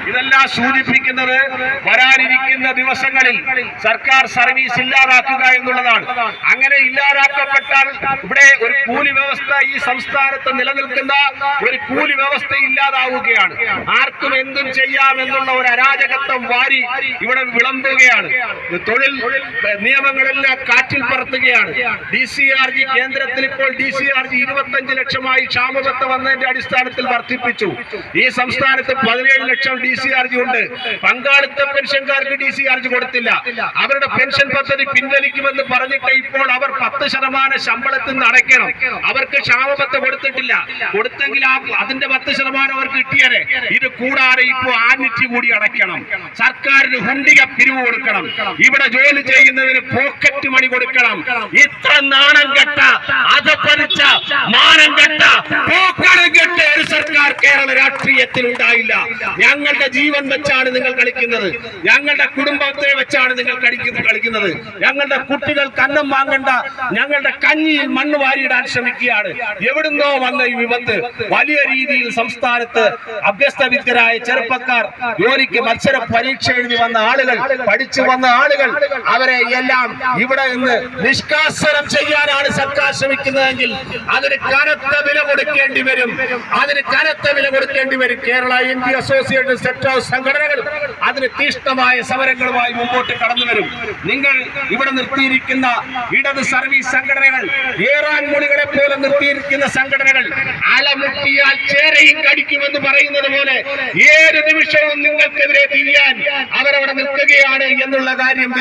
ഇതെല്ലാം സൂചിപ്പിക്കുന്നത് വരാനിരിക്കുന്ന ദിവസങ്ങളിൽ സർക്കാർ സർവീസ് ഇല്ലാതാക്കുക എന്നുള്ളതാണ്. അങ്ങനെ ഇല്ലാതാക്കപ്പെട്ടാൽ ഇവിടെ ഒരു കൂലി വ്യവസ്ഥ ഈ സംസ്ഥാനത്ത് നിലനിൽക്കുന്ന ഒരു കൂലി വ്യവസ്ഥ ഇല്ലാതാവുകയാണ്. ആർക്കും എന്തും ചെയ്യാമെന്നുള്ള ഒരു അരാജകത്വം വാരി ഇവിടെ വിളമ്പുകയാണ്. തൊഴിൽ നിയമങ്ങളെല്ലാം കാറ്റിൽ പറത്തുകയാണ്. DCRG കേന്ദ്രത്തിൽ ഇപ്പോൾ DCRG 25 ലക്ഷമായി ക്ഷാമബത്ത വന്നതിന്റെ അടിസ്ഥാനത്തിൽ വർദ്ധിപ്പിച്ചു. ഈ സംസ്ഥാനത്ത് 17 ലക്ഷം DCRG ഉണ്ട്. പങ്കാളിത്ത പെൻഷൻകാർക്ക് DCRG കൊടുത്തില്ല. അവരുടെ പെൻഷൻ പദ്ധതി പിൻവലിക്കുമെന്ന് പറഞ്ഞിട്ട് ഇപ്പോൾ അവർ 10% ശമ്പളത്തിൽ നിന്ന് അടയ്ക്കണം. അവർക്ക് ക്ഷാമബത്ത കൊടുത്തിട്ടില്ല. കൊടുത്തെങ്കിൽ അതിന്റെ 10% അവർക്ക് കിട്ടിയേ. ഇത് കൂടാതെ ഇപ്പോൾ ആന്വിറ്റി കൂടി അടയ്ക്കണം. സർക്കാരിന് ഹുണ്ടിക പിരിവ് കൊടുക്കണം. ഇവിടെ ജോലി ചെയ്യുന്നതിന് പോക്കറ്റ് മണി കൊടുക്കണം. ഇത്ര നാണം കെട്ട അധപ്പതിച്ച മാനം കെട്ട പോക്കളം കെട്ട ഒരു സർക്കാർ കേരള രാഷ്ട്രീയത്തിൽ ഉണ്ടായില്ല. ഞങ്ങളുടെ ജീവൻ വെച്ചാണ് നിങ്ങൾ കളിക്കുന്നത്. ഞങ്ങളുടെ കുടുംബത്തെ വെച്ചാണ് നിങ്ങൾ കളിക്കുന്നത്. ഞങ്ങളുടെ കുട്ടികൾക്ക് അന്നം വാങ്ങേണ്ട ഞങ്ങളുടെ കഞ്ഞിയിൽ മണ്ണ് വാരിയിടാൻ ശ്രമിക്കുകയാണ്. എവിടുന്നോ വന്ന ഈ വിപത്ത് വലിയ രീതിയിൽ സംസ്ഥാനത്ത് അഭ്യസ്തവിദ്യരായ ചെറുപ്പക്കാർ, ജോലിക്ക് മത്സര പരീക്ഷ എഴുതി വന്ന ആളുകൾ, പഠിച്ചു വന്ന ആളുകൾ, അവരെ എല്ലാം ഇവിടെ നിന്ന് നിഷ്കാസനം ചെയ്യാനാണ് സർക്കാർ ശ്രമിക്കുന്നതെങ്കിൽ അതിന് കനത്ത വില കൊടുക്കേണ്ടി വരും. Kerala NG association set house സംഘടനകൾ അതിന് തീഷ്ണമായ സമരങ്ങളുമായി മുമ്പോട്ട് കടന്നു വരും. നിങ്ങൾ ഇവിടെ നിർത്തിയിരിക്കുന്ന ഇടത് സർവീസ് സംഘടനകൾ, ഏറാൻ മൊഴികളെ പോലെ നിർത്തിയിരിക്കുന്ന സംഘടനകൾ അലമുട്ടിയാൽ ചേരയും കടിക്കുമെന്ന് പറയുന്നത് പോലെ ഏത് നിമിഷവും നിങ്ങൾക്കെതിരെ തിരിയാൻ അവരവിടെ നിൽക്കുകയാണ് എന്നുള്ള കാര്യം